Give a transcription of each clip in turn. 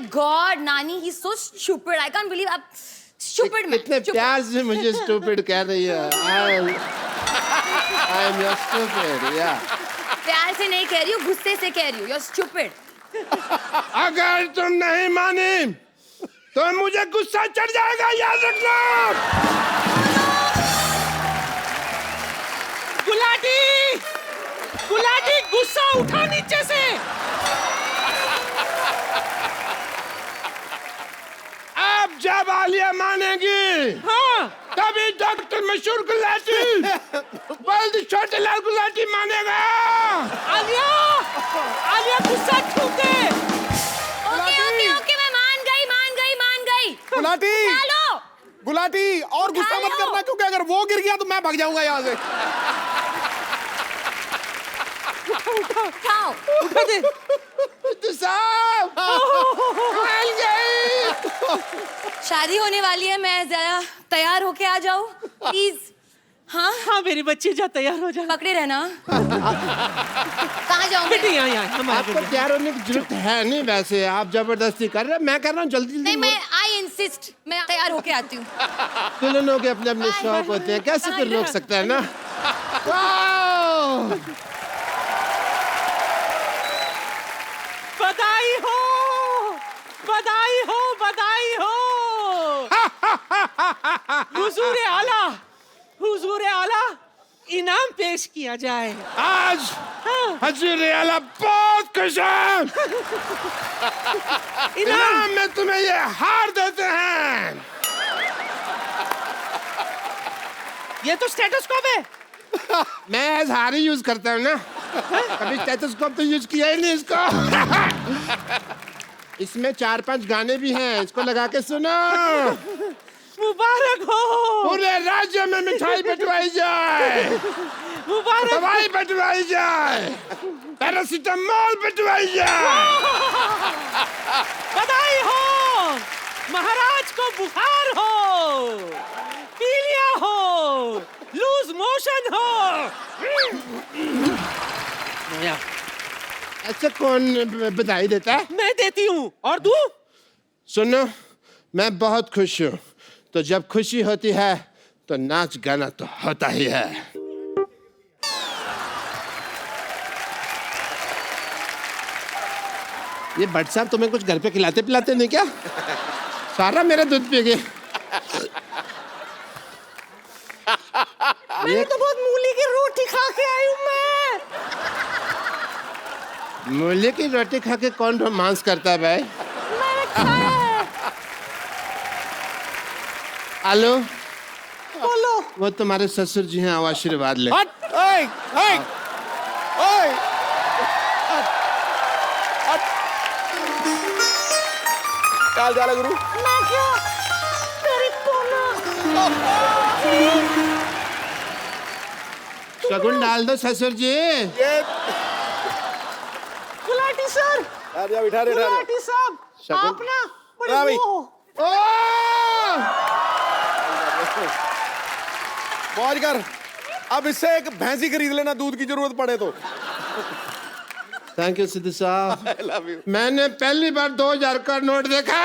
God, Nani, he's so stupid. I can't believe आप stupid man. इतने प्यार से मुझे stupid कह रही है. I am your stupid, yeah. प्यार से नहीं कह रही हूँ, गुस्से से कह रही हूँ. You're stupid. अगर तुम नहीं मानी, तो मुझे गुस्सा चढ़ जाएगा, याद रखना. गुलाटी, गुस्सा उठा नीचे से. अब जब आलिया मानेगी, हाँ. तभी डॉक्टर मशहूर गुलाटी, वर्ल्ड छोटे लाल गुलाटी मानेगा. आलिया गुस्सा छूट दे. ओके, मैं मान गई. गुलाटी और गुस्सा मत करना, क्योंकि अगर वो गिर गया तो मैं भाग जाऊंगा यहाँ से. उठाओ. उठा दे. तो साहब, मान गई. शादी होने वाली है, मैं जरा तैयार होके आ जाऊं प्लीज. हाँ मेरी बच्ची, जा तैयार हो जा. पकड़े रहना. कहाँ जाऊँ बेटी, यहाँ आपको तैयार होने की जरूरत है नहीं. वैसे आप जबरदस्ती कर रहे हैं. मैं कर रहा हूँ जल्दी. नहीं, मैं आई इंसिस्ट, मैं तैयार होके आती हूँ. दुल्हनों के अपने अपने शौक होते हैं, कैसे कोई रोक सकता है ना. वाह, बधाई हो, बधाई हो, बधाई हो. हुजूर आला, इनाम पेश किया जाए. आज हजूर आला बहुत खुश है. इनाम में तुम्हें ये हार देते हैं. ये तो स्टेथोस्कोप है. मैं हार ही यूज करता हूँ ना. कभी स्टेथोस्कोप तो यूज किया ही नहीं इसको. इसमें 4-5 गाने भी हैं, इसको लगा के सुनो. मुबारक हो. पूरे राज्य में मिठाई बंटवाई जाए, मुबारक. दवाई बंटवाई जाए, पैरासीटामोल बंटवाई जाए. बधाई हो. महाराज को बुखार हो, पीलिया हो, लूज मोशन हो. ऐसे कौन बधाई देता है? मैं देती हूँ. और तू? सुनो, मैं बहुत खुश हूँ. तो जब खुशी होती है तो नाच गाना तो होता ही है. ये भट्ट साहब तुम्हें कुछ घर पे खिलाते पिलाते नहीं क्या? सारा मेरा दूध पी गए. मैं तो बहुत मूली की रोटी खा के आई हूँ. मैं मूली की रोटी खा के कौन रोमांस करता है भाई? मैंने खाया है. आलो, बोलो. वो तुम्हारे ससुर जी हैं, आओ आशीर्वाद ले. हट. ओए, ओए, ओए. क्या हाल है गुरु? मैं क्यों? तेरी पोलो. शगुन डाल दो ससुर जी. ये गुलाटी सर. यार बिठा रहे. गुलाटी साहब, शगुन- आप ना बड़े हाँ भाई. वो हो. मौज कर. अब इससे एक भैंसी खरीद लेना, दूध की जरूरत पड़े तो. थैंक यू सिद्धू साहब. I love you. मैंने पहली बार 2000 का नोट देखा.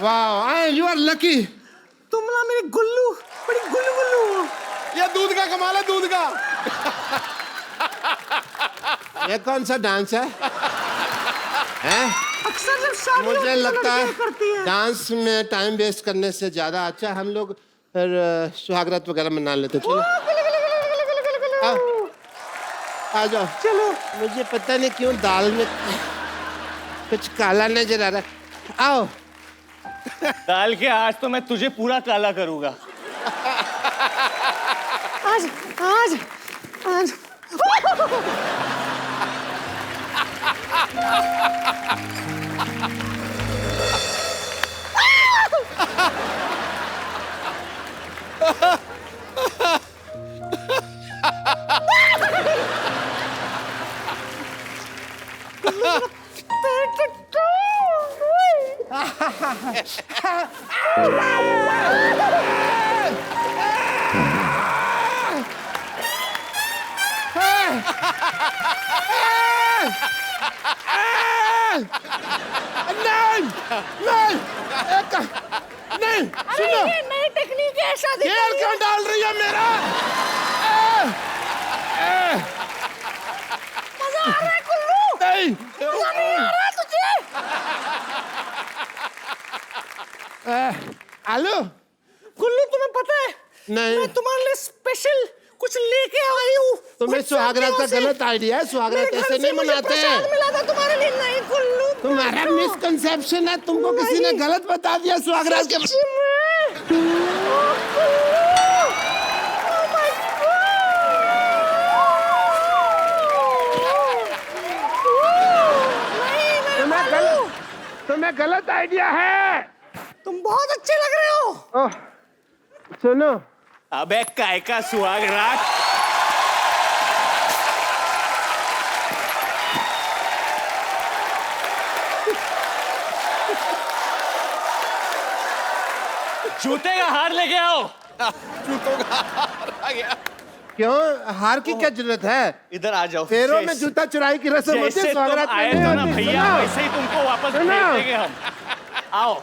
वाह, यू आर लकी. तुम ना मेरी गुल्लू, बड़ी गुल्लू गुल्लू हो. ये दूध का कमाल है, दूध का. ये कौन सा डांस है? हैं? अक्सर जब शादी मुझे होती है, लगता लड़कियां करती है हैं. डांस में टाइम वेस्ट करने से ज्यादा अच्छा हम लोग फिर सुहागरात वगैरह मना लेते. चलो आ जाओ. चलो. मुझे पता नहीं क्यों दाल में कुछ काला नजर आ रहा है. आओ. दाल के आज तो मैं तुझे पूरा काला करूंगा. आज आज आज नहीं नहीं नहीं सुनो ये नई टेक्निक है शादी तेल क्यों डाल रही है मेरा मजा आ रहा है कुल्लू नहीं मजा नहीं आ रहा है तुझे हेलो कुल्लू तुम्हें पता है नहीं मैं तुम्हारे लिए स्पेशल कुछ लेके आई हूँ तुम्हें सुहागरात का गलत आइडिया है सुहागरात ऐसे नहीं मनाते हैं मिला था तुम्हारे लिए नहीं कुल्लू तुम्हारा मिसकंसेप्शन है तुमको किसी ने गलत बता दिया सुहागरात के तुम्हें गलत आइडिया है तुम बहुत अच्छे लग रहे हो ओह, सुनो अबे काय का सुहागरात जूते का हार लेके आओ क्यों हार की क्या जरूरत है इधर आ जाओ पैरों में जूता चुराई की रस्म होती है जैसे तुम सुहागरात आए में थे नहीं ना होती। भैया सुनो, वैसे ही तुमको वापस भेज सुनो। देंगे हम आओ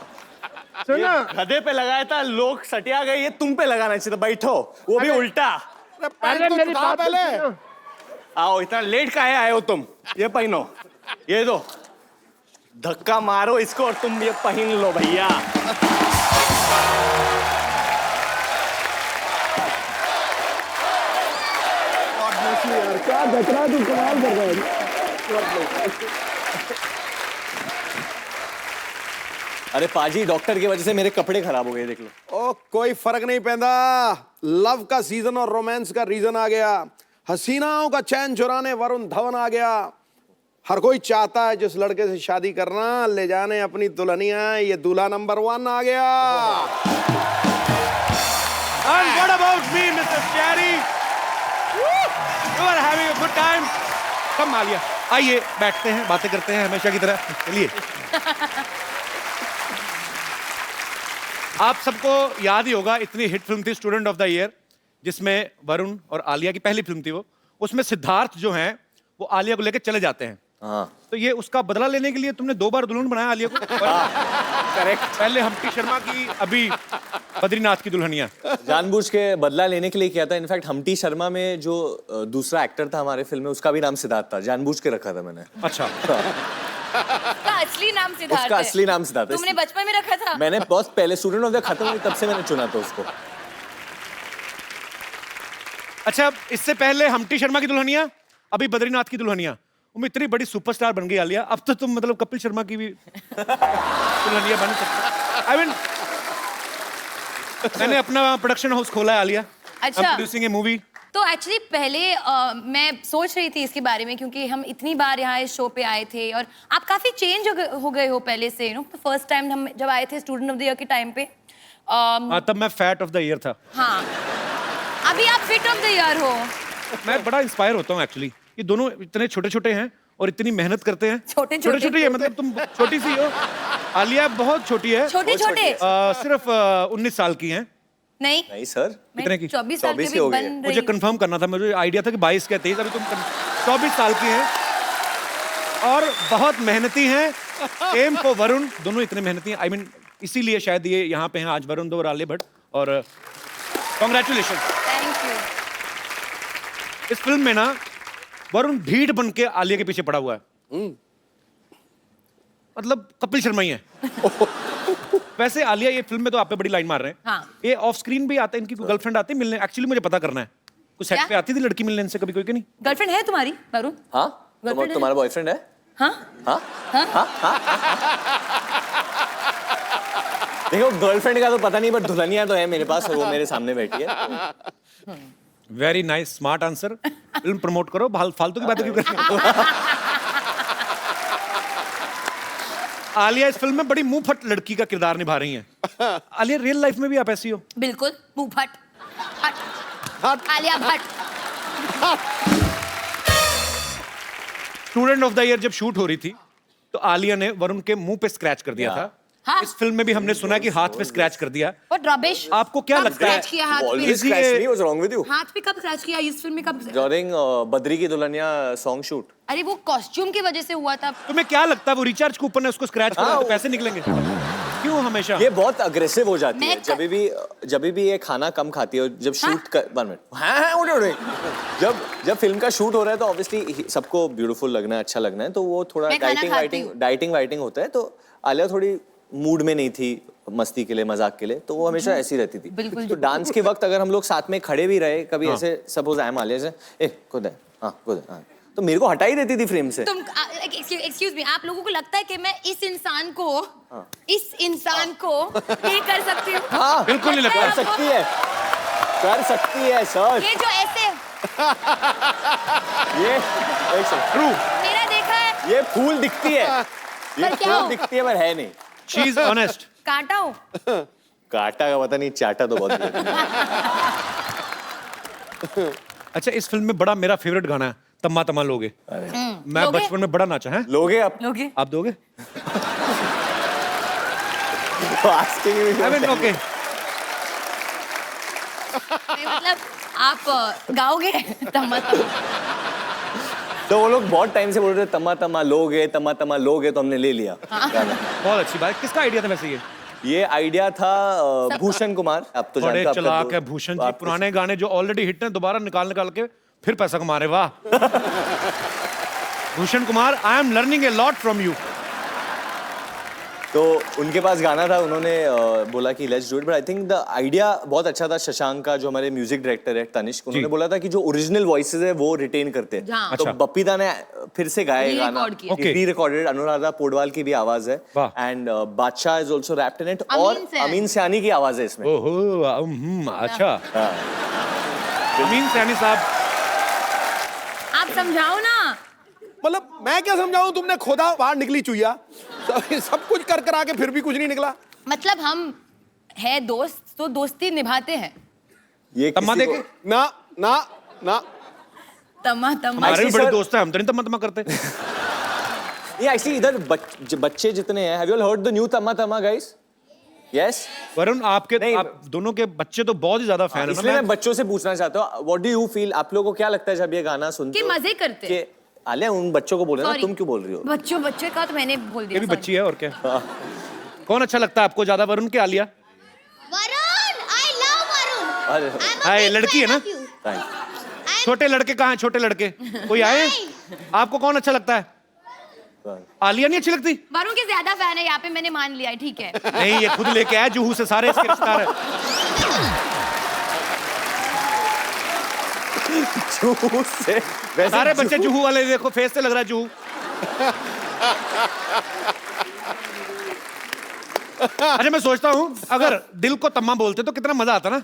सुनो गधे पे लगाया था लोग सटिया गए ये तुम पे लगाना चाहिए था बैठो वो भी उल्टा अरे मेरी बात तो पहले सुनो। आओ इतना लेट काहे आए हो तुम ये पहनो ये दो धक्का मारो इसको और तुम ये पहन लो भैया क्या घटना तू कमाल कर रहा है अरे पाजी डॉक्टर की वजह से मेरे कपड़े खराब हो गए देख लो ओ कोई फर्क नहीं पैदा लव का सीजन और रोमांस का रीजन आ गया हसीनाओं का चैन चुराने वरुण धवन आ गया हर कोई चाहता है जिस लड़के से शादी करना ले जाने अपनी दुल्हनिया ये दूल्हा नंबर 1 आ गया And what about me, Mr. Cherry? You are having a good time? Come, Mallya, आइए बैठते हैं, बातें करते हैं हमेशा की तरह। चलिए। आप सबको याद ही होगा इतनी हिट फिल्म थी स्टूडेंट ऑफ द ईयर जिसमें वरुण और आलिया की पहली फिल्म थी वो उसमें सिद्धार्थ जो हैं वो आलिया को लेकर चले जाते हैं तो ये उसका बदला लेने के लिए तुमने 2 बार दुल्हन बनाया आलिया को करेक्ट पहले हम्टी शर्मा की अभी बद्रीनाथ की दुल्हनिया जानबूझ के बदला लेने के लिए किया था इनफैक्ट हम्टी शर्मा में जो दूसरा एक्टर था हमारे फिल्म में उसका भी नाम सिद्धार्थ था जानबूझ के रखा था मैंने अच्छा उसका असली नाम सिद्धार्थ उसका है। असली नाम सिद्धार्थ है। तुमने बचपन में रखा था मैंने बहुत पहले स्टूडेंट ऑफ द खत्म हुई तब से मैंने चुना था उसको अच्छा इससे पहले हम्टी शर्मा की दुल्हनिया अभी बद्रीनाथ की दुल्हनिया वो इतनी बड़ी सुपरस्टार बन गई आलिया अब तो तुम मतलब कपिल शर्मा की भी दुल्हनिया बन सकती आई मीन मैंने अपना प्रोडक्शन हाउस खोला है आलिया अच्छा। प्रोड्यूसिंग ए मूवी तो एक्चुअली पहले मैं सोच रही थी इसके बारे में क्योंकि हम इतनी बार यहाँ इस शो पे आए थे और आप काफी चेंज हो गए हो पहले से यू नो फर्स्ट टाइम हम जब आए थे स्टूडेंट ऑफ द ईयर के टाइम पे तब मैं फैट ऑफ द ईयर था हाँ अभी आप फिट ऑफ द ईयर हो मैं बड़ा इंस्पायर होता हूँ एक्चुअली ये दोनों इतने छोटे छोटे हैं और इतनी मेहनत करते हैं छोटे-छोटे। छोटे है मतलब तुम छोटी सी हो आलिया बहुत छोटी है छोटे छोटे सिर्फ 19 साल की हैं नहीं नहीं सर कितने की? 24 साल 24 की हो भी गई है। बन मुझे रही कंफर्म करना था मुझे आइडिया था कि 22 के 23 अभी तुम 24 साल की हैं और बहुत मेहनती हैं सेम को वरुण दोनों इतने मेहनती हैं आई मीन इसीलिए शायद ये यहाँ पे हैं आज वरुण दो और आलिया भट्ट और कॉन्ग्रेचुलेशन थैंक यू इस फिल्म में ना वरुण भीड़ बन के आलिया के पीछे पड़ा हुआ है मतलब कपिल शर्मा ही है वैसे आलिया ये फिल्म में तो आप पे बड़ी लाइन मार रहे हैं हाँ। ये ऑफ स्क्रीन भी आता है इनकी कोई गर्लफ्रेंड आती है मिलने एक्चुअली मुझे पता करना है कुछ सेट क्या? पे आती थी लड़की मिलने इनसे कभी कोई कि नहीं गर्लफ्रेंड है तुम्हारी वरुण हाँ Girlfriend है? तुम्हारा बॉयफ्रेंड है हाँ हाँ देखो गर्लफ्रेंड का तो पता नहीं बट दुल्हनिया तो है मेरे पास और वो मेरे सामने बैठी है very nice smart answer film promote करो फालतू की बातें क्यों कर रहे हो आलिया इस फिल्म में बड़ी मुंह फट लड़की का किरदार निभा रही हैं आलिया रियल लाइफ में भी आप ऐसी हो बिल्कुल मुंह फट हट Alia Bhatt student of the year जब शूट हो रही थी तो आलिया ने वरुण के मुंह पे स्क्रैच कर दिया था हाँ। इस फिल्म में भी हमने सुना कि हाथ पे स्क्रैच कर दिया। What rubbish? आपको क्या कब लगता है? scratch किया हाथ पे? Always Is he scratch a- me, what's wrong with you? हाथ पे कब स्क्रैच किया इस फिल्म में कब? During बद्री की दुल्हनिया सॉन्ग शूट। अरे वो कॉस्ट्यूम की वजह से हुआ था। तुम्हें क्या लगता है वो रिचार्ज कूपन है उसको स्क्रैच करो हाँ, तो पैसे निकलेंगे? क्यों हमेशा? ये बहुत अग्रेसिव हो जाती है मैं जब भी ये खाना कम खाती है और जब शूट कर 1 मिनट हाँ उठे जब फिल्म का शूट हो रहा है तो ऑब्वियसली सबको ब्यूटीफुल लगना है, अच्छा लगना है, तो वो थोड़ा मैं खाना खाती डाइटिंग वाइटिंग होता है, तो आलिया थोड़ी मूड में नहीं थी मस्ती के लिए, मजाक के लिए, तो वो हमेशा ऐसी रहती थी। बिल्कुल तो डांस के वक्त अगर हम लोग साथ में खड़े भी रहे कभी ऐसे, सपोज आई एम आलिया से खुद है हाँ खुद है हाँ, तो मेरे को हटा ही देती थी फ्रेम से। तुम एक्सक्यूज मी, आप लोगों को लगता है कि मैं इस इंसान को ये कर सकती हूँ? हाँ बिल्कुल नहीं लगता। कर सकती है सर। ये जो ऐसे ये एक सेकंड, ट्रू। मेरा देखा है, ये फूल दिखती है, ये पर क्या फूल हो? दिखती है पर है नहीं। She is honest. काटा हूँ। काटा का पता नहीं, चाटा तो बहुत है। अच्छा, इस फिल्म में बड़ा मेरा फेवरेट गाना है तम्मा तम्मा लोगे। मैं लोगे? बचपन में बड़ा नाचा है। लोगे आप? लोगे? आप दोगे? Asking me I mean, okay. नहीं, मतलब आप गाओगे तम्मा तम्मा? तो वो लोग बहुत टाइम से बोल रहे थे तम्मा तम्मा लोगे, तो हमने ले लिया गाना। बहुत अच्छी बात। किसका आइडिया था वैसे ये? ये आइडिया था भूषण कुमार। आप तो बड़े जानते हो, चलाक है भूषण जी। पुराने गाने जो ऑलरेडी हिट हैं दोबारा निकाल के फिर पैसा कमा रहे। वाह Bhushan Kumar, I am learning a lot from you. तो उनके पास गाना था, उन्होंने बोला कि let's do it, but I think the idea बहुत अच्छा था। शशांक का जो हमारे म्यूजिक डायरेक्टर है तनिष्क, उन्होंने बोला था कि जो ओरिजिनल वॉइसेस है वो रिटेन करते हैं। हाँ। तो अच्छा। बप्पीदा ने फिर से गाया ये गाना, Re-record किया। Okay. री रिकॉर्डेड। अनुराधा पोडवाल की भी आवाज है वाह। And Badshah is also rapped in it, Amin और सैनी। अमीन सयानी की आवाज है इसमें। ओहो अच्छा। अमीन सैनी साहब, आप समझाओ ना। मतलब मैं क्या समझाऊं, तुमने खोदा बाहर निकली चुईया, सब कुछ कर आके फिर भी कुछ नहीं निकला। मतलब हम है दोस्त तो दोस्ती निभाते हैं। ये तम्मा किसी को- देखे? ना ना ना तम्मा तम्मा। हमारे भी Actually, बड़े sir- दोस्त हैं, हम तो नहीं तम्मा तम्मा करते। ये एक्चुअली इधर बच्चे जितने हैं, have you all heard the new Tamma Tamma guys? Yes. Varun, आपके नहीं, आप दोनों के बच्चे तो बहुत ही ज्यादा फैन है इसलिए ना। मैं बच्चों से पूछना चाहता हूँ, व्हाट डू यू फील, आप लोगों को क्या लगता है जब ये गाना सुनते कि हो? मजे करते हैं। कि आलिया उन बच्चों को बोल रहे हो ना, Sorry. तुम क्यों बोल रही हो? बच्चे का तो मैंने बोल ये दिया। भी sorry. बच्ची है और क्या। कौन अच्छा लगता है आपको ज्यादा, वरुण के Alia? Varun, I love Varun. अरे I'm a हाँ, ये big लड़की है fan ना? of you. थैंक छोटे लड़के कहाँ हैं? छोटे लड़के कोई आए? आपको कौन अच्छा लगता है? आलिया नहीं अच्छी लगती? वरुण के ज्यादा फैन है यहाँ पे, मैंने मान लिया है, ठीक है। नहीं, ये खुद लेके आया जुहू से, सारे इसके रिश्तेदार हैं। जुहू से वैसे सारे बच्चे जुहू वाले, देखो फेस से लग रहा है जुहू। अच्छा, मैं सोचता हूँ अगर दिल को तम्मा बोलते तो कितना मजा आता ना।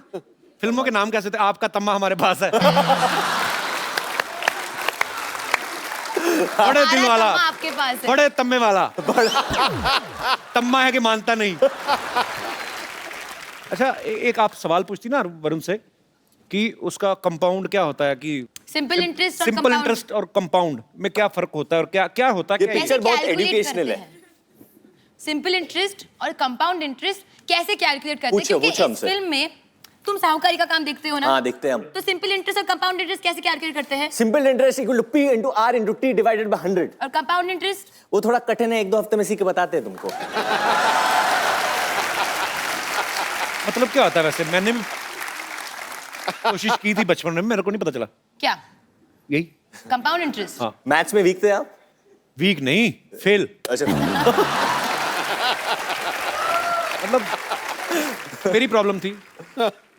फिल्मों के नाम कैसे थे? आपका तम्मा हमारे पास है। बड़े दिल हमारा वाला, तम्मा आपके पास है। बड़े तम्मे वाला। तम्मा है कि मानता नहीं। अच्छा, एक आप सवाल पूछती ना वरुण से कि उसका कंपाउंड क्या होता है, कि सिंपल इंटरेस्ट और सिंपल compound इंटरेस्ट और कंपाउंड में क्या फर्क होता है और क्या क्या होता है? ये क्या पिक्चर कैसे बहुत calculate educational करते है। हैं? सिंपल इंटरेस्ट और कंपाउंड इंटरेस्ट कैसे कैलकुलेट करते हैं? पूछो, क्योंकि पूछो इस हमसे। फिल्म में तुम साहूकारी का काम देखते हो ना? हाँ, देखते हैं हम। तो सिंपल इंटरेस्ट और कंपाउंड इंटरेस्ट कैसे कैलकुलेट करते हैं? Simple interest equal to P into R into T divided by 100। और कंपाउंड इंटरेस्ट? वो थोड़ा कठिन है, 1-2 हफ्ते में सीख के बताते हैं तुमको। मतलब क्या होता है वैसे? मैंने भी कोशिश की थी बचपन में, मेरे को नहीं पता चला। क्या? यही कंपाउंड इंटरेस्ट? हाँ। मैथ्स में वीक थे आप? वीक नहीं, फेल। अच्छा। मतलब मेरी प्रॉब्लम थी,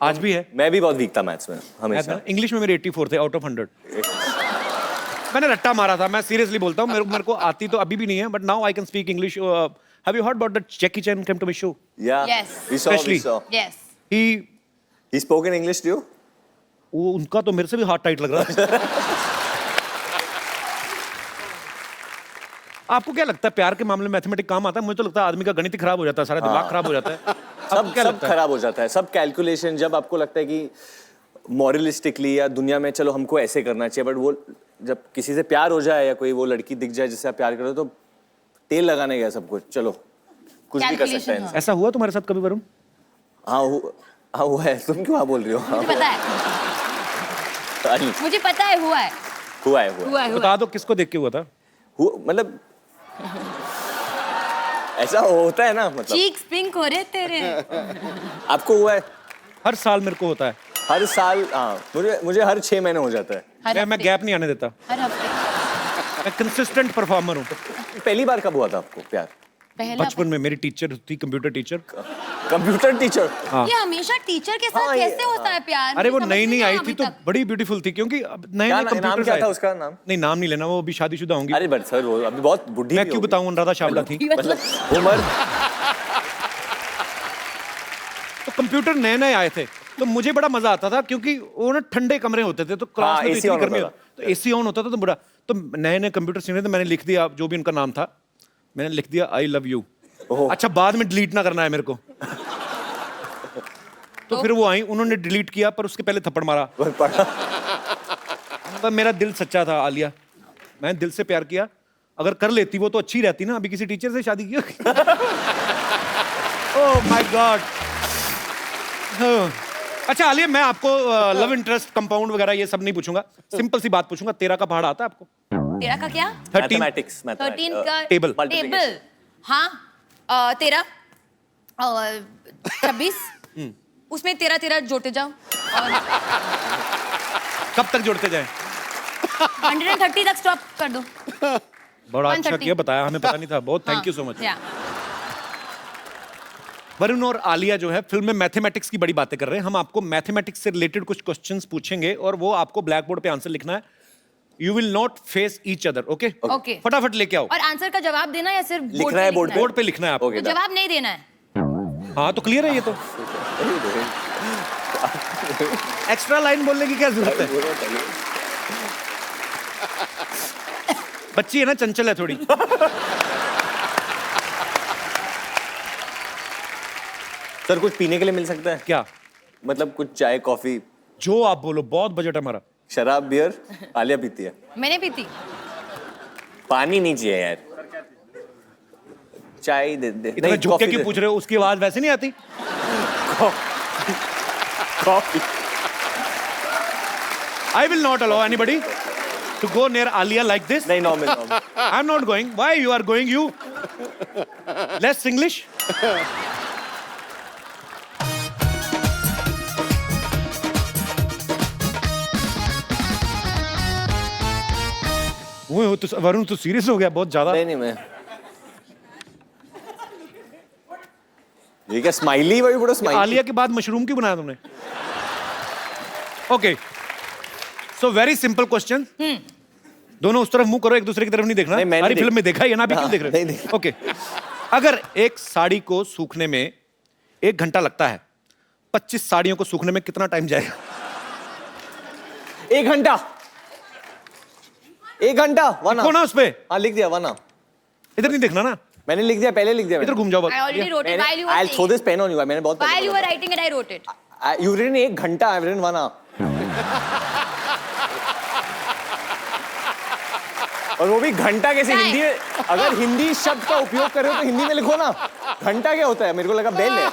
आज भी है। मैं भी बहुत वीक था मैथ्स में हमेशा। इंग्लिश में मेरे 84 थे आउट ऑफ 100। मैंने रट्टा मारा था, मैं सीरियसली बोलता हूँ। मेरे को आती तो अभी भी नहीं है, but now I can speak English. Have you heard about the Jackie Chan came to my show? Yeah. Yes. We saw, we Especially- saw. Yes. He He spoke in English to you? वो उनका तो मेरे से भी हाथ tight लग रहा है। आपको क्या लगता है प्यार के मामले में मैथमेटिक्स काम आता है? मुझे तो लगता है आदमी का गणित ही खराब हो जाता है, सारा दिमाग खराब हो जाता है। सब क्या सब लगता है? खराब हो जाता है, सब कैलकुलेशन। जब आपको लगता है कि मॉरलिस्टिकली या दुनिया में चलो हमको ऐसे करना चाहिए, बट वो जब किसी से प्यार हो जाए या कोई वो लड़की दिख जाए जिससे आप प्यार करो, तो तेल लगाने गया सब कुछ, चलो कुछ भी कर सकता Calculation, है हाँ। ऐसा हुआ तुम्हारे साथ कभी वरुण? हाँ हुआ है। तुम क्यों हाँ बोल रही हो? हाँ, मुझे पता है, मुझे पता है, हुआ है, हुआ है हुआ है, बता दो किसको देख के हुआ था? मतलब ऐसा होता है ना, मतलब चीक्स पिंक हो रहे तेरे। आपको हुआ है? हर साल मेरे को होता है। हर साल? हाँ, मुझे हर 6 महीने हो जाता है। मैं गैप नहीं आने देता। हर हफ्ते। मैं कंसिस्टेंट परफॉर्मर हूँ। पहली बार कब हुआ था आपको प्यार? पहला बचपन में मेरी टीचर थी, कंप्यूटर टीचर। Computer teacher? ये हमेशा टीचर के साथ हाँ, ये- कैसे होता है प्यार? अरे वो मुझे नई समझ नई नहीं आई आया थी अभी तो तक। बड़ी ब्यूटीफुल थी, क्योंकि अब नए क्या नए नाम कंप्यूटर क्या था उसका नाम? नहीं, नाम नहीं लेना, वो अभी शादीशुदा होंगी। अरे बट सर, वो अभी बहुत बुढ़ी मैं भी क्यों होगी। बताऊं, अनुराधा छाबड़ा थी। मतलब उम्र। तो कंप्यूटर नए नए आए थे, तो मुझे बड़ा मजा आता था, क्योंकि वो ना ठंडे कमरे होते थे, तो क्लास हाँ, में तो AC इतनी ऑन गर्मी होता होती, तो एसी ऑन होता था, तो बड़ा, तो नए नए कंप्यूटर सीखे थे, मैंने लिख दिया जो भी उनका नाम था, मैंने लिख दिया आई लव यू। अच्छा, बाद में डिलीट ना करना है मेरे को। तो फिर वो आई, उन्होंने डिलीट किया, पर उसके पहले थप्पड़ मारा। पर मेरा दिल सच्चा था आलिया, मैंने दिल से प्यार किया। अगर कर लेती वो तो अच्छी रहती ना, अभी किसी टीचर से शादी की। Oh my God. अच्छा आलिया, मैं आपको लव इंटरेस्ट, कंपाउंड वगैरह ये सब नहीं पूछूंगा, सिंपल सी बात पूछूंगा, तेरा का पहाड़ आता है आपको? तेरा का क्या? 13 मैथमेटिक्स 13 का टेबल। टेबल। हाँ, 13 और 26, उसमें 13 जोड़ते जाओ और कब तक जोड़ते जाएं? 130 तक स्टॉप कर दो। बड़ा अच्छा 130 किया, बताया, हमें पता नहीं था, बहुत thank you so much. Varun और आलिया जो है फिल्म में मैथमेटिक्स की बड़ी बातें कर रहे हैं। हम आपको मैथमेटिक्स से रिलेटेड कुछ क्वेश्चंस पूछेंगे और वो आपको ब्लैक बोर्ड पे आंसर लिखना है। You will not face each other, okay? Okay. फटाफट लेके आओ। और आंसर का जवाब देना या सिर्फ लिखना है बोर्ड बोर्ड पे लिखना है आपको। ओके, तो जवाब नहीं देना है। हाँ तो क्लियर है ये तो। एक्स्ट्रा लाइन बोलने की क्या जरूरत है? बच्ची है ना, चंचल है थोड़ी। सर कुछ पीने के लिए मिल सकता है? क्या? मतलब कुछ चाय कॉफी? जो आप बोलो, बहुत बजट है हमारा। शराब बियर आलिया पीती है? मैंने पीती। पानी नहीं चाहिए यार, चाय दे दे। इतना झुक के क्यों पूछ रहे हो? उसकी आवाज वैसे नहीं आती? Coffee. I will not allow anybody to go near Alia like this. नहीं, normal. I'm not going. Why you are going? You less English. वो तो वरुण तो सीरियस हो गया बहुत ज्यादा। नहीं मैं ये क्या स्माइली? वही बड़ा स्माइली। आलिया के बाद मशरूम क्यों बनाया तुमने? Okay, so very simple question. दोनों उस तरफ मुंह करो, एक दूसरे की तरफ नहीं देखना। नहीं, मैंने सारी फिल्म में देखा है ना, अभी क्यों देख रहे नहीं, हो? ओके, अगर एक साड़ी को सूखने में 1 घंटा लगता है, 25 साड़ियों को सूखने में कितना टाइम जाएगा? 1 घंटा। 1 घंटा। वना। लिखो ना उस पे। हाँ लिख दिया, वना। इधर नहीं देखना ना, मैंने लिख दिया, पहले लिख दिया। इधर घूम जाओ बस। I already wrote it while you were I'll throw saying this pen on you. मैंने बहुत it. While you were writing it, I wrote it. You written 1 घंटा, I've written 1 hour. और वो भी घंटा कैसे? Time. हिंदी में अगर हिंदी शब्द का उपयोग कर रहे हो तो हिंदी में लिखो ना। घंटा क्या होता है? मेरे को लगा बेल है।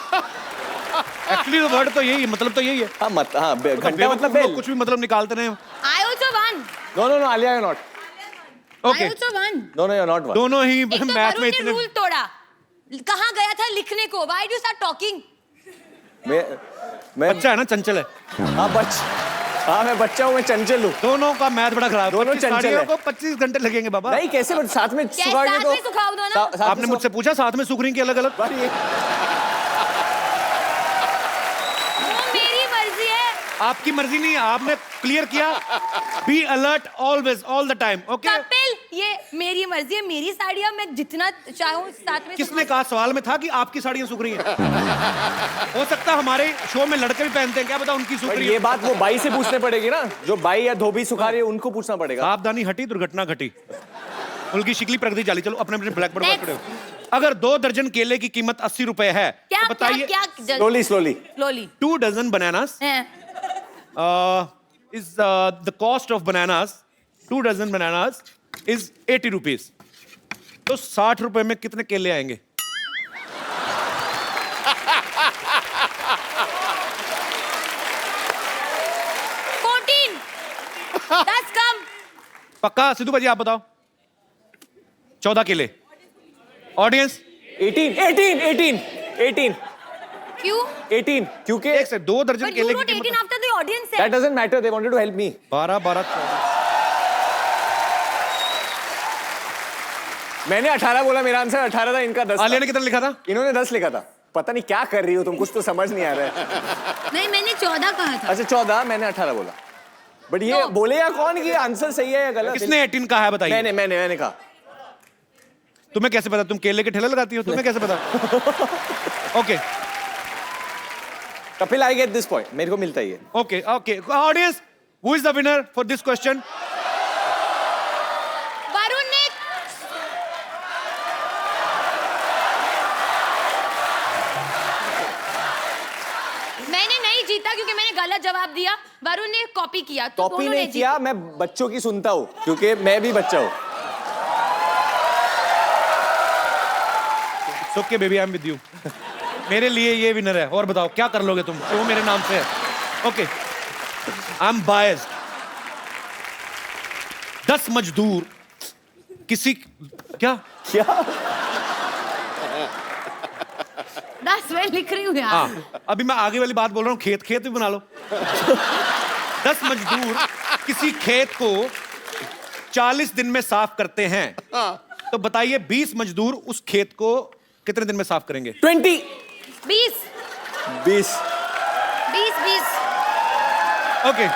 एक्चुअली वर्ड तो यही है, मतलब तो यही है। हाँ घंटा मतलब बेवकूफ लोग बेल। कुछ भी मतलब निकालते रहे। I also won. No, Alia, you're not. I okay, also won. No, you're not one. दोनों ही एक तो मैथ वरुण में ने इतने। रूल तोड़ा। कहाँ गया था लिखने को? Why do you start talking? मैं बच्चा है ना, चंचल है। हाँ मैं बच्चा हूँ, मैं चंचल हूँ। दोनों का मैथ बड़ा खराब। दोनों 25 चंचल साड़ियों है। को 25 घंटे लगेंगे बाबा। नहीं कैसे? बट साथ में क्या सुखाओगे साथ तो में सुखाओ दो ना? साथ में आपने मुझसे पूछा साथ में सूख रही की अलग अलग? पर ये वो मेरी मर्जी है। आपकी मर्जी नहीं है, आपने क्लियर किया। Be alert always, all the time, okay? Kapil, ये मेरी मर्जी है, मेरी साड़ियाँ मैं जितना चाहूँ साथ में किसने कहा? सवाल में था कि आपकी साड़ियां सूख रही हैं। हो सकता है हमारे शो में लड़के भी पहनते हैं, क्या पता उनकी सूख पर रही ये है। बात वो बाई से पूछने पड़ेगी ना, जो बाई या धोबी सुखा रही है उनको पूछना पड़ेगा। सावधानी हटी, दुर्घटना घटी। उनकी शिकली प्रगति चाली। चलो अपने अपने ब्लैक बोर्ड पर Next. खड़े हो। अगर 2 दर्जन केले की कीमत 80 रुपए है, क्या तो बताइए। क्या slowly slowly. Slowly 2 dozen bananas is the cost of bananas, 2 dozen bananas is 80 rupees. तो 60 रुपए में कितने केले आएंगे? पक्का? सिद्धू भाजी आप बताओ। 14 केले। ऑडियंस 18 क्यों? 18 क्योंकि एक से 2 दर्जन But you केले wrote की 18 कीमत after the audience that said. doesn't matter, they wanted to help me. 12 14 मैंने 18 बोला, मेरा आंसर 18 था, इनका 10 आलिया था। ने कितना लिखा था? इन्होंने 10 लिखा था। पता नहीं क्या कर रही हो तुम, कुछ तो समझ नहीं आ रहा है। नहीं, मैंने 14 कहा था। अच्छा 14, मैंने 18 बोला। बट ये No. बोलेगा कौन कि ये आंसर सही है या गलत? किसने 18 कहा है बताइए? मैंने कहा। तुम्हें कैसे पता? तुम केले के ठेले लगाती हो, तुम्हें कैसे पता? Okay Kapil, I get this point, मेरे को मिलता ही है। Okay okay audience, who is the winner for this question? Varun ने मैंने नहीं जीता क्योंकि मैंने गलत जवाब दिया। वरुण ने कॉपी किया, तो कॉपी दोनों ने नहीं किया, मैं बच्चों की सुनता हूँ क्योंकि मैं भी बच्चा हूँ। Okay baby, I am with you. मेरे लिए ये विनर है। और बताओ क्या कर लोगे तुम? शो मेरे नाम से है। Okay, I am biased. 10 मजदूर किसी क्या क्या? 10 मैं लिख रही हूँ यार। हाँ, अभी मैं आगे वाली बात बोल रहा हूँ। खेत खेत भी बना लो। 10 मजदूर किसी खेत को 40 दिन में साफ करते हैं, तो बताइए 20 मजदूर उस खेत को कितने दिन में साफ करेंगे? 20 20 20 ओके,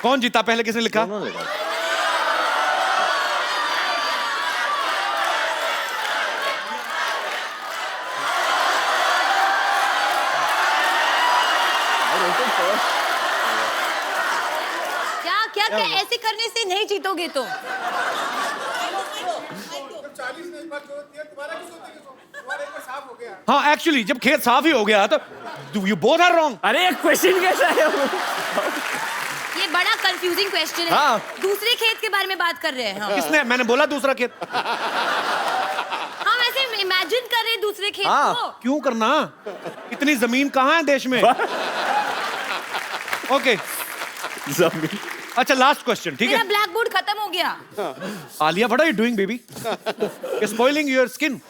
कौन जीता? पहले किसने लिखा? क्या क्या ऐसे करने से नहीं जीतोगे तो? हाँ, एक्चुअली जब खेत साफ ही हो गया तो यू बोथ आर रॉन्ग। अरे एक क्वेश्चन कैसा है? ये बड़ा कंफ्यूजिंग क्वेश्चन है। हाँ। दूसरे खेत के बारे में बात कर रहे हैं। हाँ, किसने? मैंने बोला दूसरा खेत। हम ऐसे इमेजिन कर रहे हैं दूसरे खेत हाँ। को। क्यों करना? इतनी जमीन कहाँ है देश में? ओके, अच्छा लास्ट क्वेश्चन, ठीक मेरा है? ब्लैक बोर्ड खत्म हो गया। Alia, what are you doing baby? You spoiling your skin.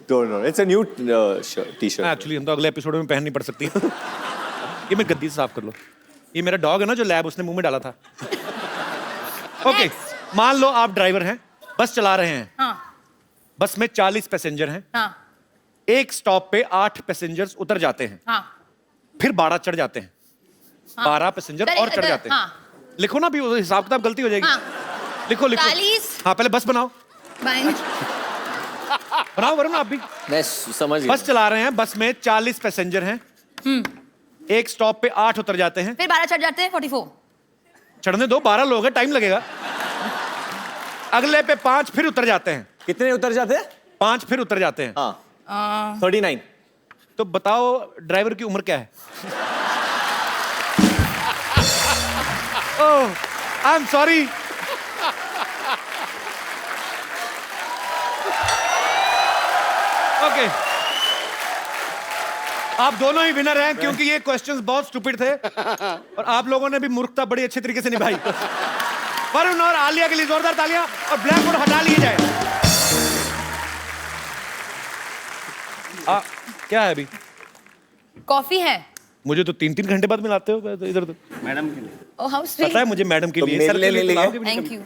Don't know. It's a new t-shirt. Actually हम तो अगले एपिसोड में पहननी पड़ सकती है। ये मैं गद्दी से साफ कर लो। ये मेरा डॉग है ना जो लैब उसने मुंह में डाला था। ओके, मान लो आप ड्राइवर हैं, बस चला रहे हैं। हाँ बस में 40 पैसेंजर हैं। हाँ एक स्टॉप पे 8 पैसेंजर्स उतर जाते हैं, हाँ फिर 12 चढ़ जाते हैं। 12 पैसेंजर और चढ़ जाते हैं। हाँ। लिखो ना, भी हिसाब किताब गलती हो जाएगी। हाँ। लिखो लिखो। 40। हाँ, पहले बस बनाओ। बनाओ वरुण, आप भी। मैं समझ गया। बस चला रहे हैं, बस में 40 पैसेंजर हैं। एक स्टॉप पे 8 उतर जाते हैं, फिर 12 चढ़ जाते हैं। 44। चढ़ने दो, 12 लोग हैं, टाइम लगेगा। अगले पे 5 फिर उतर जाते हैं। कितने उतर जाते हैं? 5 फिर उतर जाते हैं। हाँ 39। तो बताओ ड्राइवर की उम्र क्या है? ओह, आई एम सॉरी। ओके, आप दोनों ही विनर हैं क्योंकि ये क्वेश्चंस बहुत स्टूपिड थे और आप लोगों ने भी मूर्खता बड़ी अच्छे तरीके से निभाई। वरुण और आलिया के लिए जोरदार तालियां, और ब्लैक बोर्ड हटा लिए जाए। क्या है अभी? कॉफी है। मुझे तो 3-3 घंटे बाद मिलाते हो तो इधर तो। Oh how sweet. पता है मुझे मैडम के तो लिए। मेरे सर के लिए लिए ले पिलाओ लिया। कि थैंक यू।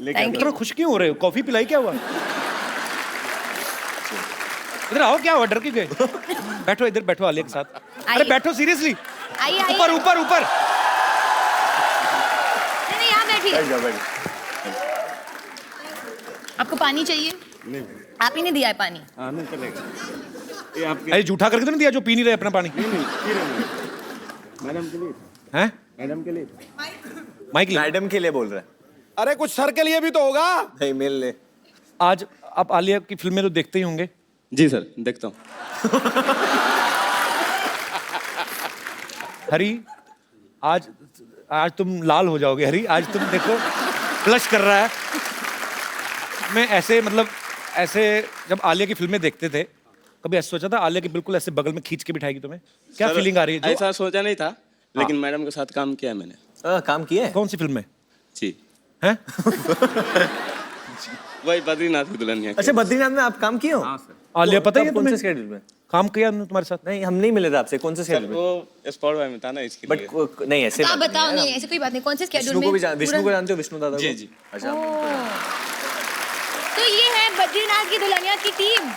नहीं? इतना खुश क्यों हो रहे हो? कॉफी पिलाई, क्या हुआ? इधर आओ, क्या हुआ? डर क्यों गए? बैठो इधर, बैठो आलिया के साथ। अरे आइए। बैठो, सीरियसली। आइए आइए। ऊपर ऊपर ऊपर। नहीं यहाँ बैठिए। बैठ जाओ, बैठ जाओ। आपको पानी चाहिए? नहीं। आप ही ने दिया है पानी। अरे झूठा करके तो नहीं दिया जो पी नहीं रहे अपना पानी? मैडम के लिए। हैं? मैडम के लिए। माइक ले। मैडम के लिए बोल रहा है। अरे कुछ सर के लिए भी तो होगा। नहीं, मिल ले। आज आप आलिया की फिल्में तो देखते ही होंगे। जी सर, देखता हूँ। हरी, आज तुम लाल हो जाओगे। हरी, आज तुम देखो फ्लश कर रहा है। मैं ऐसे मतलब ऐसे जब आलिया की फिल्में देखते थे, कभी ऐसा सोचा था आलिया की बिल्कुल ऐसे बगल में खींच के बिठाएगी तुम्हें? क्या सर, फीलिंग आ रही है? ऐसा सोचा नहीं था, लेकिन मैडम के साथ काम किया है मैंने। काम किया है? कौन सी फिल्म में? जी हैं? वही बद्रीनाथ की दुल्हनिया। अच्छा, बद्रीनाथ में आप काम किए हो? हाँ सर। आलिया पता ही है कौन से तुम्हें? स्केड्यूल में? काम किया हमने तुम्हारे साथ? नहीं, हम नहीं मिले थे आपसे। कौन से सर स्केड्यूल में? वो स्पॉट बाय में था ना, इसके लिए। बट नहीं, ऐसे आप बात बताओ, है। नहीं ऐसे कोई बात नहीं, कौन से स्केड्यूल विष्णु में? को भी विष्णु को जानते हो? विष्णु दादा को? जी, जी। अच्छा। तो ये है बद्रीनाथ की दुल्हनिया की टीम।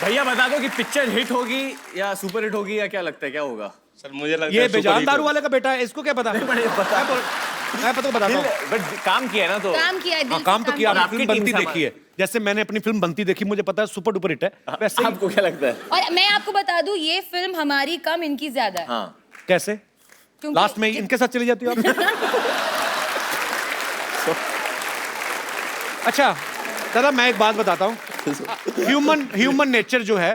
भैया बता दो कि पिक्चर हिट होगी या सुपर हिट होगी, या क्या लगता है क्या होगा? सर मुझे लगता ये है बेजान दारू वाले का बेटा है, इसको क्या पता? मैं पता बताता हूँ। बट काम किया है ना, तो काम किया है, दिल हाँ, से काम तो किया। और आपने आपकी फिल्म टीम बनती से देखी है, जैसे मैंने अपनी फिल्म बनती देखी, मुझे पता है सुपर डुपर हिट है। वैसे ही आपको क्या लगता है? और मैं आपको बता दूं, ये फिल्म हमारी कम, इनकी ज्यादा है। हाँ, कैसे क्योंकि- लास्ट में इनके साथ चली जाती हो आप? अच्छा दादा, मैं एक बात बताता हूँ। ह्यूमन नेचर जो है,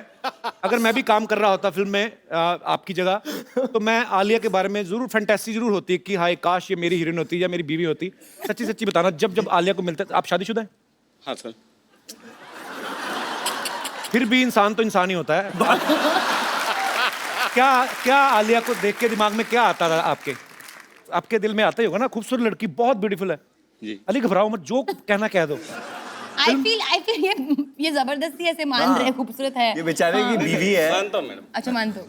अगर मैं भी काम कर रहा होता फिल्म में आपकी जगह, तो मैं आलिया के बारे में जरूर फैंटेसी जरूर होती कि हाय काश ये मेरी हीरोइन होती या मेरी बीवी होती। सच्ची सच्ची बताना, जब जब आलिया को मिलता है। आप शादीशुदा हैं? हाँ सर। फिर भी इंसान तो इंसान ही होता है। क्या क्या आलिया को देख के दिमाग में क्या आता था आपके दिल में आता ही होगा ना, खूबसूरत लड़की, बहुत ब्यूटीफुल है। जी। अली घबराओ मत, जो कहना कह दो। आई फील ये जबरदस्ती ऐसे मान रहे हैं, खूबसूरत है। ये बेचारे की बीवी है। मानता हूँ मैडम। अच्छा मानते हो?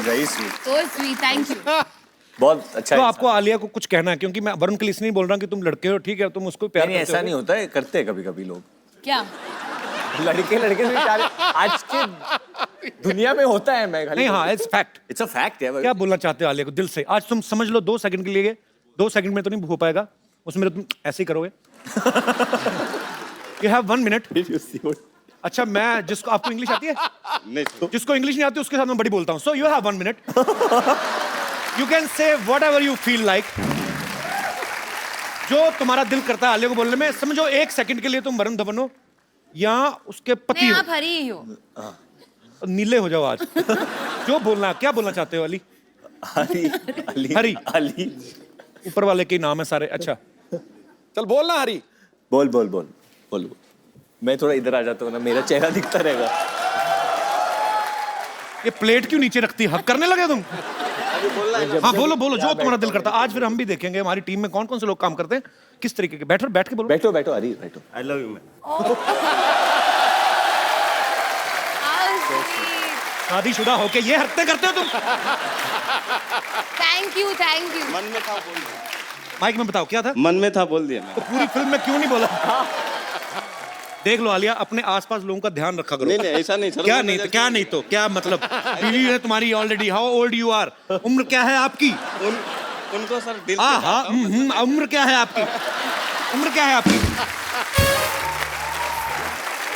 Very sweet. So sweet, thank you. बहुत अच्छा तो है। आपको आलिया को कुछ कहना है, क्योंकि मैं वरुण के लिए इसलिए नहीं बोल रहा कि तुम लड़के हो, ठीक है, तुम उसको प्यार नहीं, करते ऐसा हो। नहीं होता है, करते हैं कभी कभी लोग। क्या? लड़के से बेचारे आज के दुनिया में होता है। मैं नहीं, हाँ, it's fact. It's a fact है। क्या बोलना चाहते हो आलिया को दिल से? आज तुम समझ लो 2 सेकंड के लिए, 2 सेकंड में तो नहीं हो पाएगा, उसमें तो तुम ऐसे ही करोगे। You have 1 minute. अच्छा, मैं जिसको, आपको इंग्लिश आती है? नहीं सर। जिसको इंग्लिश नहीं आती उसके साथ मैं बड़ी बोलता हूँ। So you have 1 minute, you can say what ever you feel like. जो तुम्हारा दिल करता है आलिया को बोलने में। समझो 1 सेकंड के लिए तुम वरुण धवन हो या उसके पति नहीं, हो, आप हरी ही हो। नीले हो जाओ आज। जो बोलना, क्या बोलना चाहते हो अली? हरी। अली। ऊपर वाले के नाम है सारे। अच्छा, चल बोलना हरी। बोल बोल बोल बोल। मैं थोड़ा इधर आ जाता हूँ ना, मेरा चेहरा दिखता रहेगा। ये प्लेट क्यों नीचे रखती है? हक करने लगे तुम? हाँ बोलो बोलो, जो तुम्हारा दिल करता। आज फिर हम भी देखेंगे हमारी टीम में कौन कौन से लोग काम करते हैं, किस तरीके के। बैठ के बोलो। बैठो बैठो हरी, बैठो। I love you ma'am. शादीशुदा होके ये हरकतें करते हो तुम? Thank you, thank you. मन में था बोल दिया। माइक में बताओ क्या था? मन में था बोल दिया तो मैम। पूरी फिल्म में क्यों नहीं बोला? देख लो आलिया, अपने आसपास लोगों का ध्यान रखा करो। नहीं नहीं, ऐसा नहीं सर। क्या नहीं तो क्या नहीं तो क्या मतलब? बीवी है तुम्हारी already. How old you are? उम्र क्या है आपकी? उनको सर दिल हाँ हाँ, उम्र क्या है आपकी? उम्र क्या है आपकी?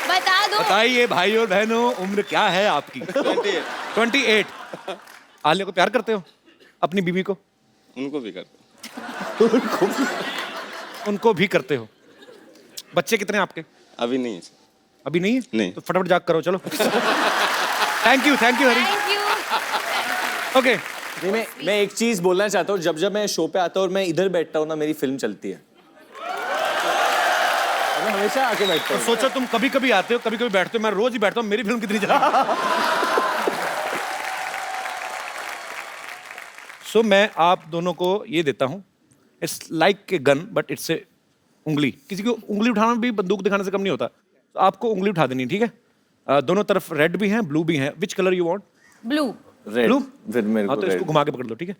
बता दो। बताइए भाई और बहनों, उम्र क्या है आपकी? 28। आलिया को प्यार करते हो? अपनी बीवी को? उनको भी करते। उनको भी करते हो? बच्चे कितने आपके? अभी नहीं है सर। अभी नहीं है? नहीं। तो फटाफट जाग करो, चलो। Thank you Hari. Thank you. Okay, नहीं, मैं एक चीज बोलना चाहता हूँ। जब मैं शो पे आता हूँ और मैं इधर बैठता हूँ ना, मेरी फिल्म चलती है। मैं हमेशा आके बैठता हूँ। सोचो तुम कभी कभी आते हो, कभी कभी बैठते हो, मैं रोज ही बैठता हूँ, मेरी फिल्म कितनी चलेगी? सो मैं आप दोनों को ये देता हूँ, it's like a gun but it's a उंगली। किसी को उंगली उठाना भी बंदूक दिखाने से कम नहीं होता। तो आपको उंगली उठा देनी है, ठीक है? दोनों तरफ रेड भी हैं, ब्लू भी हैं। Which colour you want? Blue. Red. Blue? फिर मेरे हाँ, को तो इसको रेड। घुमा के पकड़ लो, ठीक है?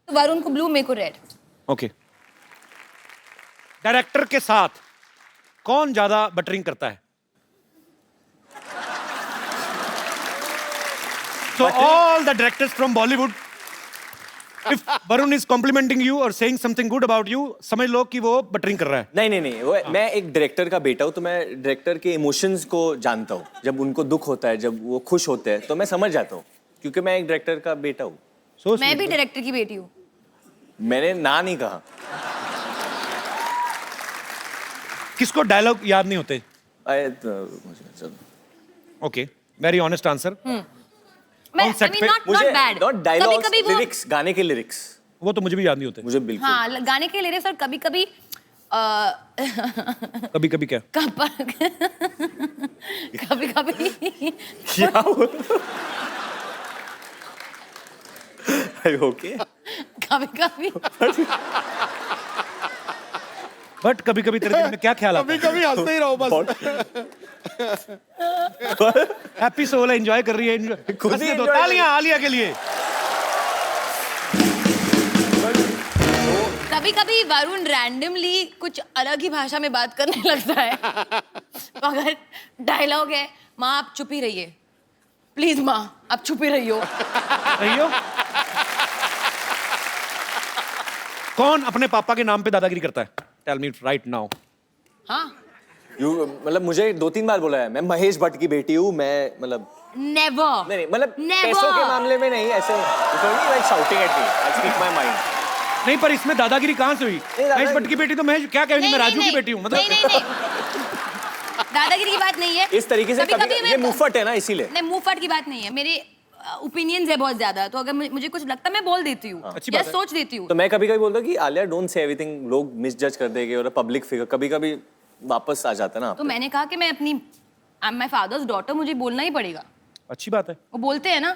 तो वरुण को ब्लू, मेरे को रेड। ओके। डायरेक्टर के साथ कौन ज्यादा बटरिंग करता है? So all the directors from Bollywood, if Varun is complimenting you or saying something good about you, समझ लो कि वो बटरिंग कर रहा है। नहीं वो मैं एक डायरेक्टर का बेटा हूँ, तो मैं डायरेक्टर के इमोशंस को जानता हूँ। जब उनको दुख होता है, जब वो खुश होते हैं, तो मैं समझ जाता हूँ, क्योंकि मैं एक डायरेक्टर का बेटा हूँ। So मैं sweet. भी डायरेक्टर की बेटी हूँ। मैंने ना नहीं कहा। किसको डायलॉग याद नहीं होते? चलो। Okay, very honest answer. मैं On set पे नॉट मुझे बैड। नॉट डायलॉग्स, कभी-कभी वो लिरिक्स, गाने के लिरिक्स वो तो मुझे भी याद नहीं होते। मुझे बिल्कुल। हाँ, गाने के लिरिक्स, और कभी-कभी कभी कभी क्या? कभी कभी क्या ओके कभी कभी बट कभी कभी तेरे दिल में क्या ख्याल आता कभी कभी हंसते ही रहो बस। है? हैप्पी सोल है, एंजॉय कर रही है, खुद ही हंसने दो। enjoy तालियां आलिया के लिए। कभी कभी वरुण रैंडमली कुछ अलग ही भाषा में बात करने लगता है। तो अगर डायलॉग है, माँ आप चुप ही रहिए, प्लीज माँ आप चुप ही रहियो। रहियो। कौन अपने पापा के नाम पे दादागिरी करता है? Tell me right now. हाँ मतलब मुझे 2-3 बार बोला है मैं महेश भट्ट की बेटी हूँ, मैं मतलब नेवर नहीं मतलब Never. पैसों के मामले में नहीं, ऐसे like shouting at me, I speak my mind. नहीं, पर इसमें दादागिरी कहाँ से हुई? महेश भट्ट की बेटी तो महेश क्या कहेंगे, मैं राजू की बेटी हूँ, मतलब नहीं दादागिरी की बात नहीं है। इस तरीके से कभी ये मुफ्फट है ना, इसीलिए। नहीं मुफ्फट की बात नहीं है, मेरे ओपिनियंस है बहुत ज्यादा, तो अगर मुझे कुछ लगता है मैं बोल देती हूँ अच्छी या बात है। सोच देती हूँ। तो मैं कभी कभी बोलता हूँ कि आलिया डोंट से एवरीथिंग, लोग मिसजज कर देंगे, और पब्लिक फिगर कभी कभी वापस आ जाता है ना। तो मैंने कहा कि मैं अपनी I am my father's daughter, मुझे बोलना ही पड़ेगा। अच्छी बात है। वो बोलते हैं ना,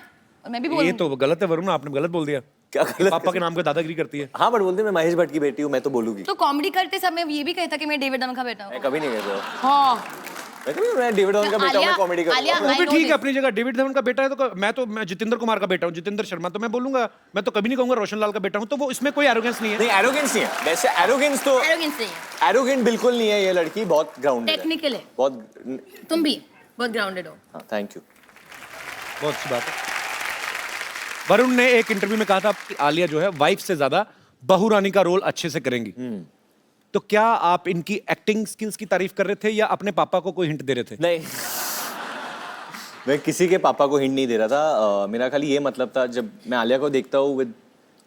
और मैं भी ये बोलूंगी। तो गलत है वरुण, आपने गलत बोल दिया। क्या गलत? पापा के नाम पे दादागिरी करती है। हाँ बट बोलते मैं महेश भट्ट की बेटी हूँ, मैं तो बोलूंगी। तो कॉमेडी करते समय ये भी कहता कि मैं डेविड धवन का बेटा मैं हूँ। कभी नहीं कहता, हाँ मैं डेविड धवन का बेटा हूँ, मैं कॉमेडी आलिया, करूँगा। वो भी I know ठीक है this. अपनी जगह, डेविड धवन का बेटा है तो मैं जितेंद्र कुमार का बेटा हूँ, जितेंद्र शर्मा, तो मैं बोलूंगा, मैं तो कभी नहीं कहूंगा रोशन लाल का बेटा हूँ, तो वो इसमें कोई एरोगेंस नहीं है। नहीं एरोगेंस नहीं है, वैसे एरोगेंस तो Arrogance नहीं है, एरोगेंट बिल्कुल नहीं है, ये लड़की बहुत ग्राउंडेड है, टेक्निकल है। बहुत। तुम भी बहुत ग्राउंडेड हो। हाँ थैंक यू। बहुत अच्छी बात है। वरुण ने एक इंटरव्यू में कहा था कि आलिया जो है वाइफ से ज्यादा बहू रानी का रोल अच्छे से करेंगी। तो क्या आप इनकी एक्टिंग स्किल्स की तारीफ कर रहे थे या अपने पापा को कोई हिंट दे रहे थे? नहीं मैं किसी के पापा को हिंट नहीं दे रहा था। मेरा खाली ये मतलब था, जब मैं आलिया को देखता हूँ विद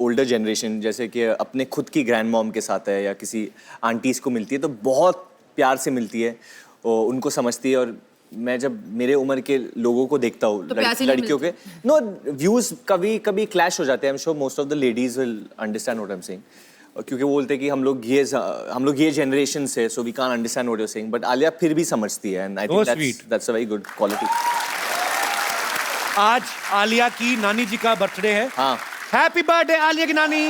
ओल्डर जनरेशन, जैसे कि अपने खुद की ग्रैंड मॉम के साथ है या किसी आंटीज को मिलती है, तो बहुत प्यार से मिलती है और उनको समझती है। और मैं जब मेरे उम्र के लोगों को देखता हूँ, तो प्यार से नहीं लड़कियों के नो व्यूज कभी कभी क्लैश हो जाते हैं। I am sure most of the ladies will understand what I am saying, क्योंकि वो बोलते हैं कि हम लोग ये जनरेशन से, so we can't understand what you are saying, but Alia फिर भी समझती है, and I think that's a very good quality. आज आलिया की नानी जी का बर्थडे है। हाँ। हैप्पी बर्थडे आलिया की नानी।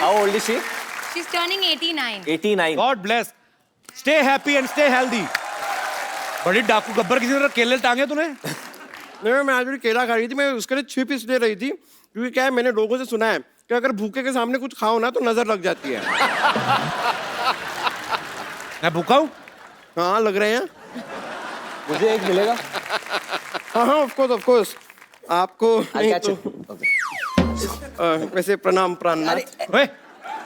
How old is she? She is turning 89। 89। God bless, stay happy and stay healthy. बड़ी डाकू गब्बर, किसी तरह केले टांगे तूने? नहीं, मैं आज भी केला खा रही थी, मैं उसके लिए 6 पीस ले रही थी, क्योंकि क्या है, मैंने लोगों से सुना है कि अगर भूखे के सामने कुछ खाओ ना तो नजर लग जाती है। मैं भूखा हूँ? हाँ लग रहे हैं। मुझे एक मिलेगा? हाँ हाँ ऑफ कोर्स आपको I'll नहीं catch तो, it. Okay. वैसे प्रणाम प्राणनाथ। ओए,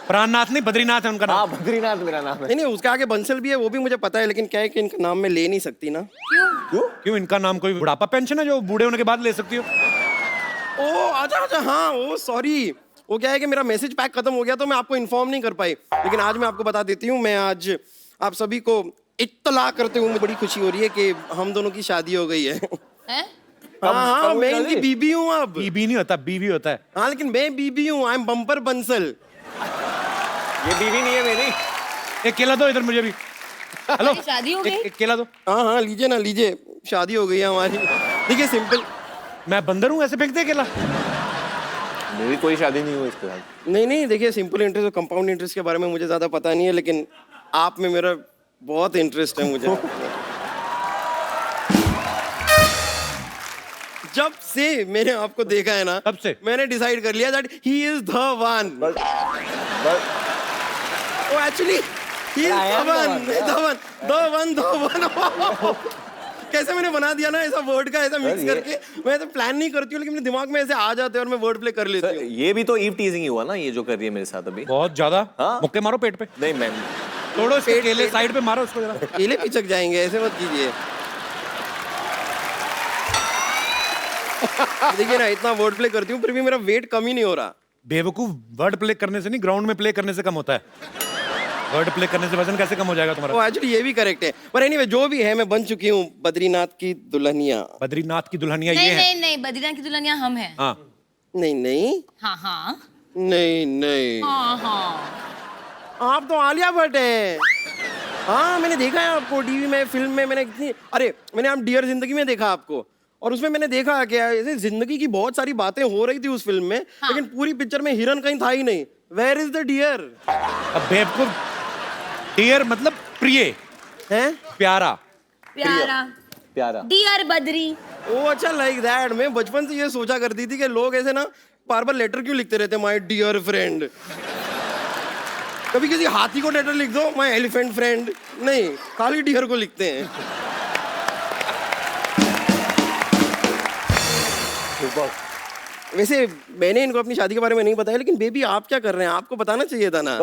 प्राणनाथ नहीं, बद्रीनाथ है उनका हाँ नाम। बद्रीनाथ मेरा नाम है। नहीं उसके आगे बंसल भी है, वो भी मुझे पता है, लेकिन क्या है कि इनका नाम मैं ले नहीं सकती ना। क्यों, इनका नाम कोई बुढ़ापा पेंशन है जो बूढ़े होने के बाद ले सकती हो? ओ अच्छा हाँ, ओ सॉरी, वो क्या है कि मेरा मैसेज पैक खत्म हो गया तो मैं आपको इन्फॉर्म नहीं कर पाई, लेकिन आज मैं आपको बता देती हूँ। मैं आज आप सभी को इत्तला करते हुए मुझे बड़ी खुशी हो रही है कि हम दोनों की शादी हो गई है। हैं? हाँ मैं इनकी बीबी हूँ अब। बीबी नहीं होता, बीवी होता है। हाँ लेकिन मैं बीबी हूँ, आई एम बम्पर बंसल। ये बीवी नहीं है मेरी। एक केला दो इधर मुझे भी। हेलो, हमारी शादी हो गई? एक केला दो। हाँ हाँ लीजिए ना लीजिए, शादी हो गई है हमारी। देखिए सिंपल। मैं बंदर हूँ ऐसे फेंक दे केला? मेरी कोई शादी नहीं हुई इसके साथ। नहीं देखिए, सिंपल इंटरेस्ट और कंपाउंड इंटरेस्ट के बारे में मुझे ज्यादा पता नहीं है, लेकिन आप में मेरा बहुत इंटरेस्ट है मुझे। जब से मैंने आपको देखा है ना, तब से मैंने डिसाइड कर लिया that he is the one. Oh actually he is the one. कैसे मैंने बना दिया ना ऐसा वर्ड का, ऐसा मिक्स करके। मैं तो प्लान नहीं करती हूँ, लेकिन मेरे दिमाग में ऐसे आ जाते हैं और मैं वर्ड प्ले कर लेती हूँ। ये भी तो ईव टीजिंग ही हुआ ना, ये जो कर रही है मेरे साथ अभी। बहुत ज्यादा। हाँ? मुक्के मारो पेट पे। नहीं मैम, तोड़ो इसके केले, साइड पे मारो उसको जरा। केले पिचक जाएंगे, ऐसे मत कीजिए। देखिए ना, इतना वर्ड प्ले करती हूँ फिर भी मेरा वेट कम ही नहीं हो रहा। बेवकूफ, वर्ड प्ले करने से नहीं, ग्राउंड में प्ले करने से कम होता है। वर्ड प्ले करने से वजन कैसे कम हो जाएगा तुम्हारा? वो एक्चुअली ये भी करेक्ट है, पर एनीवे जो भी है, मैं बन चुकी हूँ बद्रीनाथ की दुल्हनिया। बद्रीनाथ की दुल्हनिया ये नहीं है। नहीं नहीं, बद्रीनाथ की दुल्हनिया हम हैं। हाँ, नहीं नहीं हाँ हाँ नहीं नहीं हाँ हाँ। आप तो आलिया भट्ट हैं। हाँ मैंने देखा है आपको टीवी में, फिल्म में। मैंने कितनी, अरे मैंने आप डियर जिंदगी में देखा आपको, और उसमें मैंने देखा कि ऐसे जिंदगी की बहुत सारी बातें हो रही थी उस फिल्म में, लेकिन पूरी पिक्चर में हिरन कहीं था ही नहीं। Where is the dear? अब बेवकूफ, डियर मतलब प्रिय, हैं? प्यारा। प्यारा प्यारा। डियर बद्री। ओ अच्छा, लाइक दैट। मैं बचपन से ये सोचा करती थी कि लोग ऐसे ना बार बार लेटर क्यों लिखते रहते, माय डियर फ्रेंड। कभी किसी हाथी को लेटर लिख दो, माय एलिफेंट फ्रेंड। नहीं, खाली डियर को लिखते हैं। वैसे मैंने इनको अपनी शादी के बारे में नहीं बताया, लेकिन बेबी आप क्या कर रहे हैं, आपको बताना चाहिए था ना।